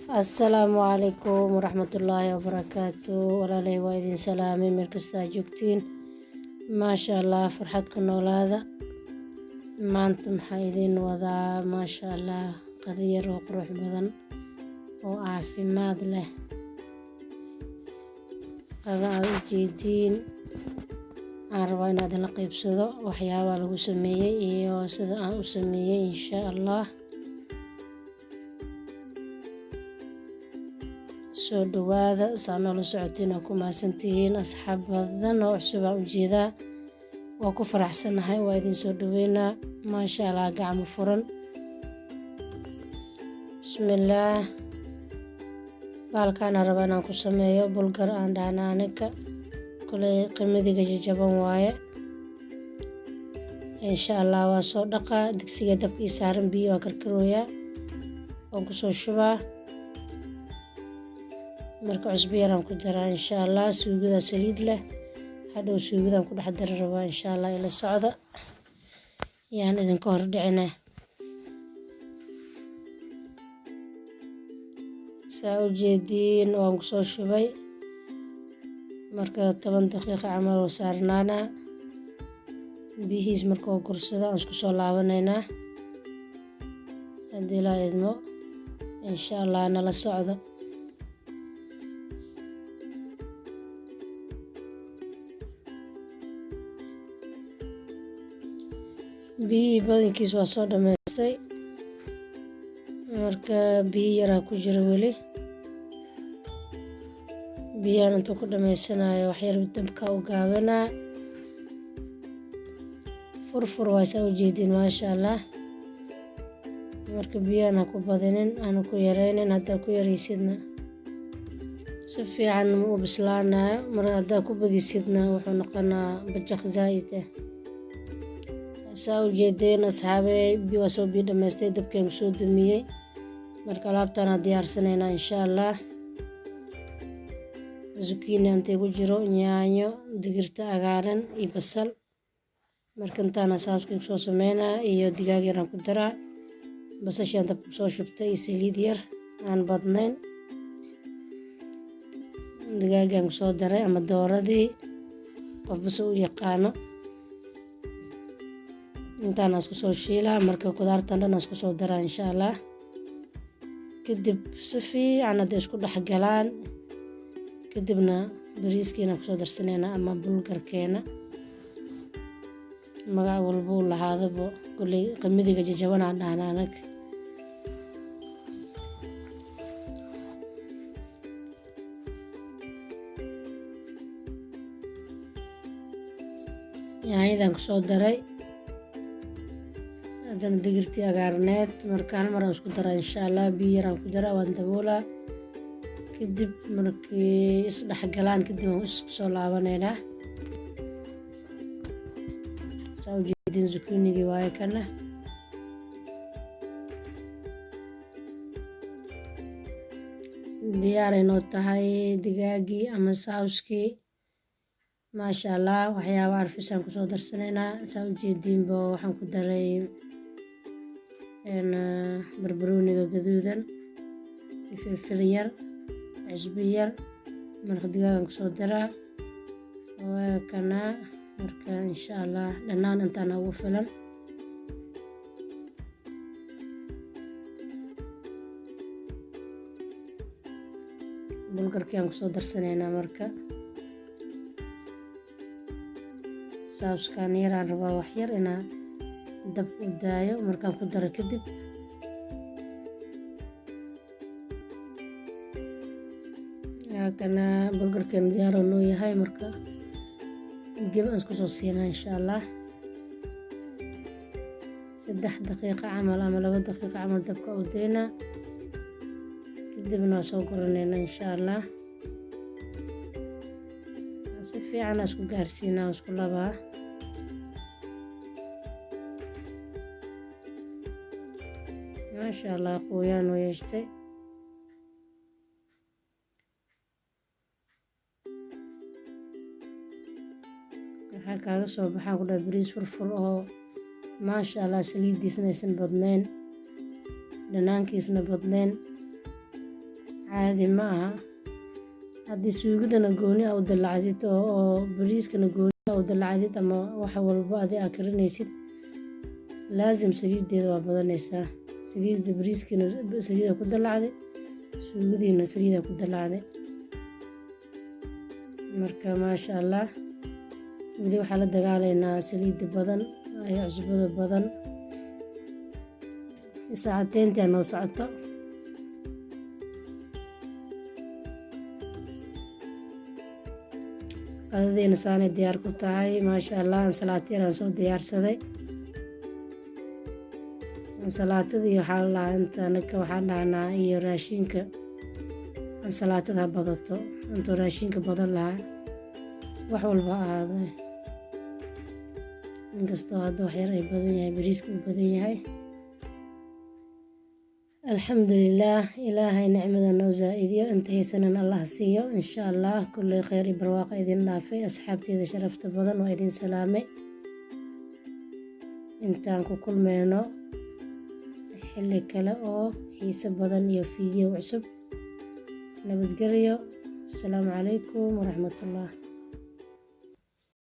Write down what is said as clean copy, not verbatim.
Asalaamu calaykum waraxmatullaahi wabarakaatu. Walaalay waa idin salaamay meel kasta aad joogtiin. Maasha Allah, farxad ku noolaada. Maanta maxaa idin wadaa maasha Allah qado yar oo qurux badan oo caafimaad leh. Qado aad u jeediin aan rabaa inaad la qaybsado waxyaabaha lagu sameeyey iyo sida aan u sameeyey insha Allah. soo dhawaada saan la socotiin oo ku maasantihiin asxaab badan oo cusub aan u jeedaa waa ku faraxsanahay waa idin soo dhaweynaa maasha Allah gacmo furan. Bismillaah, baalkaan rabaa inaan ku sameeyo bulgar aan dhahna anaga kuley qamadiga jajaban waaye. insha Allah waa soo dhaqaa digsiga dabkii saaran biyo waa karkarooyaa oo ku soo shubaa marka cusbo yaraan ku daraa insha Allah. suugada saliid leh hadhow suugadan ku dhex dari rabaa insha Allah ila socda yaan idinka hor dhicina. saa u jeediin waan ku soo shubay marka 10 daqiiqo camal oo saarnaana biyihiis marka oo gursada aan isku soo laabanaynaa haddii la idmo insha Allah nala socdo. biyihii badankiis waa soo dhammaystay marka biyo yaraa ku jira weli. biyahan intuu ku dhammaysanayo waxyar dabka u gaabanaa furfur waa saa u jeediin maasha Allah. marka biyahan ha ku badinin aana ku yaraynin, haddaa ku yaraysidna si fiican ma u bislaanayo, marka haddaa ku badisidna wuxuu noqonaa bajaq zaa'id ah. saa u jeedeen asxaabey biyo waa soo biyo dhammaystay dabkeen ku soo dumiyey marka alaabtaan aan diyaarsanaynaa insha Allah. zukiini intay ku jiro yaanyo digirta cagaaran iyo basal marka intaana saabskii soo sameynaa iyo digaag yaraan ku daraa basashaan dabka soo shubtay iyo saliid yar aan badnayn. digaagaan ku soo daray ama dooradii qofba si u yaqaano. intaan isku soo shiilaa marka qudaartan dhan isku soo daraa insha Allah. kadib si fiican hadday isku dhex galaan kadibna bariiskiina ku soo darsaneynaa ama bulgarkeena magac walbuu lahaadaba kuley qamadiga jajaban aan dhahna anaga. yaanyadan ku soo daray haddana digirtii cagaarneed marka hal mar aan isku daraa insha Allah. biyo yaraan ku daraa waan daboolaa kadib markii isdhexgalaan kadib aan isku soo laabanaynaa. saa u jeediin zukiinigii waaye kana diyaaray noo tahay digaagii ama sauskii maasha Allah. waxyaaba arfisaan ku soo darsanaynaa saa u jeediinba waxaan ku daray barbarooniga gaduudan filfil yar cusbo yar marka digaagan ku soo daraa waa kana marka insha Allah dhanaan intaan ugu filan. bulgarkii aan ku soo darsanaynaa marka sauskaan yaraan rabaa wax yar inaa dab u daayo markaan ku daro kadib kana bulgarkeen diyaaro noo yahay marka dib aan isku soo siinaa insha Allah. 3 daqiiqo camal ama 2 daqiiqo camal dabka u deynaa kadibna waa soo guranaynaa insha Allah. si fiican isku gaarsiinaa isku labaa maasha Allah. qoyaan oo yeeshtay waxaa kaaga soo baxaan ku dhahay bariis furfur oo maasha Allah saliidiisna aysan badnayn dhanaankiisna badnayn caadi ma aha. haddii suugadana gooni u dallacdid oo bariiskana gooni u dallacdid ama wax walba adi aa karinaysid laazim saliideeda waa badanaysaa. saliidda bariiskana saliida ku dallacday, suugadiina saliida ku dallacday. marka maasha allah weli waxaa la dagaalaynaa saliidda badan iyo cusbada badan. saacadeyntii noo socoto. qadadiina saanay diyaar ku tahay maasha allah. ansalaato yaraan soo diyaarsaday. ansalaatadii waxaa la dhahaa intanaka waxaa dhahnaa iyo raashinka ansalaatada ha badato intuu raashinka badan lahaa wax walba ahaaday. inkastoo hadda waxyar ay badan yahay bariiska u badan yahay. alxamdulilaah, ilaahay nicmada noo zaa-idiyo, inta haysanan allah siiyo insha allah. kulley kheyr iyo barwaaqa idin dhaafay. asxaabteeda sharafta badan waa idin salaamay. intaan ku kulmeyno xilli kale oo xiiso badan iyo fiideo cusub. nabadgelyo. asalaamu calaykum waraxmatullah.